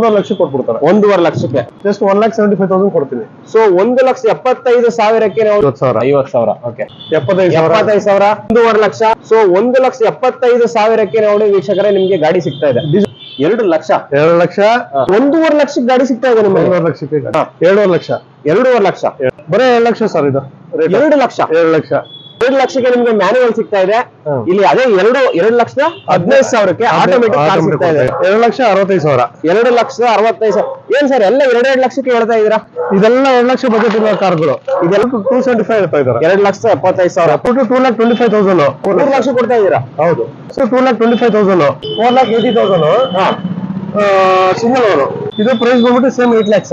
1.5 ಲಕ್ಷ ಕೊಟ್ಬಿಡ್ತಾರೆ. 1.5 ಲಕ್ಷಕ್ಕೆ ಜಸ್ಟ್ 1,75,000 ಕೊಡ್ತೀನಿ. ಸೊ 1,75,000ಕ್ಕೆ ನಾವು 50,000. ಓಕೆ 75,000 1.5 ಲಕ್ಷ. ಸೊ 1,75,000ಕ್ಕೆ ನೋಡಿ ವೀಕ್ಷಕರೇ ನಿಮ್ಗೆ ಗಾಡಿ ಸಿಗ್ತಾ ಇದೆ. 2 ಲಕ್ಷ 1.5 ಲಕ್ಷಕ್ಕೆ ಗಾಡಿ ಸಿಗ್ತಾ ಇದೆ ನಿಮ್ಗೆ. 1.5 ಲಕ್ಷಕ್ಕೆ 2.5 ಲಕ್ಷ 2.5 ಲಕ್ಷ ಬರೀ 2 ಲಕ್ಷ ಸರ್. ಇದು 2 ಲಕ್ಷ 2 ಲಕ್ಷಕ್ಕೆ ನಿಮ್ಗೆ ಮ್ಯಾನುವಲ್ ಸಿಗ್ತಾ ಇದೆ. ಇಲ್ಲಿ ಅದೇ 2,15,000ಕ್ಕೆ ಆಟೋಮೆಟಿಕ್ ಕಾರ್ ಸಿಗ್ತಾ ಇದೆ. 2,65,000 2,65,000. ಏನ್ ಸರ್ ಎಲ್ಲ 2.5 ಲಕ್ಷಕ್ಕೆ ಹೇಳ್ತಾ ಇದೀರಾ? ಇದೆಲ್ಲ 2 ಲಕ್ಷ ಬಜೆಟ್ ಇರುವ ಕಾರ್ಗಳು. ಇದೆಲ್ಲ 275 ಹೇಳ್ತಾ ಇದ್ದಾರೆ. 2,75,000 2,25,000 3 ಲಕ್ಷ ಕೊಡ್ತಾ ಇದೀರಾ? ಹೌದು. So 2,25,000 4,80,000 single owner. ಇದು ಪ್ರೈಸ್ ಬಂದ್ಬಿಟ್ಟು same 8 lakh.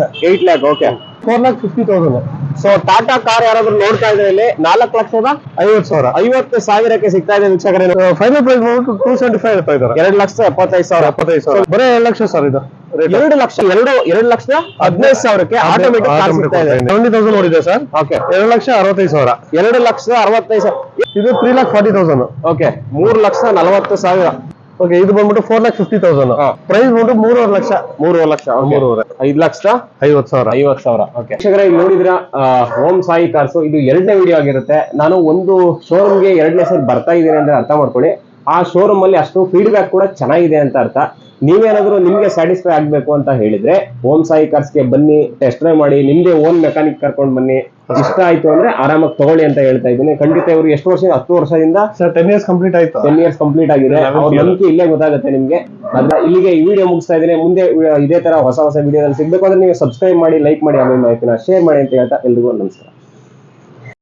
Okay 4,50,000. So Tata car ಯಾರಾದ್ರೂ ನೋಡ್ತಾ ಇದ್ರೆ ಇಲ್ಲಿ 4,50,000ಕ್ಕೆ ಸಿಗ್ತಾ ಇದೆ ವೀಕ್ಷಕರೇ. ಫೈನಲ್ ಪ್ರೈಸ್ ಬಂದ್ಬಿಟ್ಟು 275 ಹೇಳ್ತಾ ಇದ್ದಾರೆ. 2,75,000 ಬರೀ 2 ಲಕ್ಷ ಸರ್. ಇದು 2 ಲಕ್ಷ 2,15,000ಕ್ಕೆ ಆಟೋಮೆಟಿಕ್ ಕಾರ್ ಸಿಗ್ತಾ ಇದೆ. 70,000 ನೋಡಿದೆ ಸರ್. ಓಕೆ 2,65,000 2,65,000. ಇದು 3,40,000. ಓಕೆ 3,40,000. ಓಕೆ ಇದು ಬಂದ್ಬಿಟ್ಟು 4,50,000. ಪ್ರೈಸ್ ಬಂದ್ಬಿಟ್ಟು 3.5 ಲಕ್ಷ. 3.5 ಲಕ್ಷ 5,50,000. ಓಕೆ ಇಲ್ಲಿ ನೋಡಿದ್ರ ಓಂ ಸಾಯಿ ಕಾರ್ಸ್ ಇದು 2ನೇ ವಿಡಿಯೋ ಆಗಿರುತ್ತೆ. ನಾನು ಒಂದು ಶೋರೂಮ್ಗೆ 2ನೇ ಸರಿ ಬರ್ತಾ ಇದ್ದೀನಿ ಅಂದ್ರೆ ಅರ್ಥ ಮಾಡ್ಕೊಳ್ಳಿ. ಆ ಶೋರೂಮ್ ಅಲ್ಲಿ ಅಷ್ಟು ಫೀಡ್ಬ್ಯಾಕ್ ಕೂಡ ಚೆನ್ನಾಗಿದೆ ಅಂತ ಅರ್ಥ. ನೀವೇನಾದ್ರೂ ನಿಮ್ಗೆ ಸ್ಯಾಟಿಸ್ಫೈ ಆಗ್ಬೇಕು ಅಂತ ಹೇಳಿದ್ರೆ ಓಂ ಸಾಯಿ ಕಾರ್ಸ್ಗೆ ಬನ್ನಿ, ಟೆಸ್ಟ್ ಡ್ರೈವ್ ಮಾಡಿ, ನಿಮ್ಗೆ ಓನ್ ಮೆಕ್ಯಾನಿಕ್ ಕರ್ಕೊಂಡು ಬನ್ನಿ. ಇಷ್ಟ ಆಯ್ತು ಅಂದ್ರೆ ಆರಾಮಾಗಿ ತಗೊಳ್ಳಿ ಅಂತ ಹೇಳ್ತಾ ಇದ್ದೀನಿ. ಖಂಡಿತ ಇವರು ಎಷ್ಟು ವರ್ಷ 10 ವರ್ಷದಿಂದ 10 ಇಯರ್ಸ್ ಕಂಪ್ಲೀಟ್ ಆಯ್ತು. 10 ಇಯರ್ಸ್ ಕಂಪ್ಲೀಟ್ ಆಗಿದೆ. ಅವ್ರ ನಂಬಿಕೆ ಇಲ್ಲೇ ಗೊತ್ತಾಗುತ್ತೆ ನಿಮ್ಗೆ. ಇಲ್ಲಿಗೆ ಈ ವಿಡಿಯೋ ಮುಗಿಸ್ತಾ ಇದ್ದೀನಿ. ಮುಂದೆ ಇದೇ ತರ ಹೊಸ ವಿಡಿಯೋದಲ್ಲಿ ಸಿಗ್ಬೇಕು ಅಂದ್ರೆ ನೀವು ಸಬ್ಸ್ಕ್ರೈಬ್ ಮಾಡಿ, ಲೈಕ್ ಮಾಡಿ, ಆಮೇಲೆ ಮಾಹಿತಿನ ಶೇರ್ ಮಾಡಿ ಅಂತ ಹೇಳ್ತಾ ಎಲ್ರಿಗೂ ನಮಸ್ಕಾರ.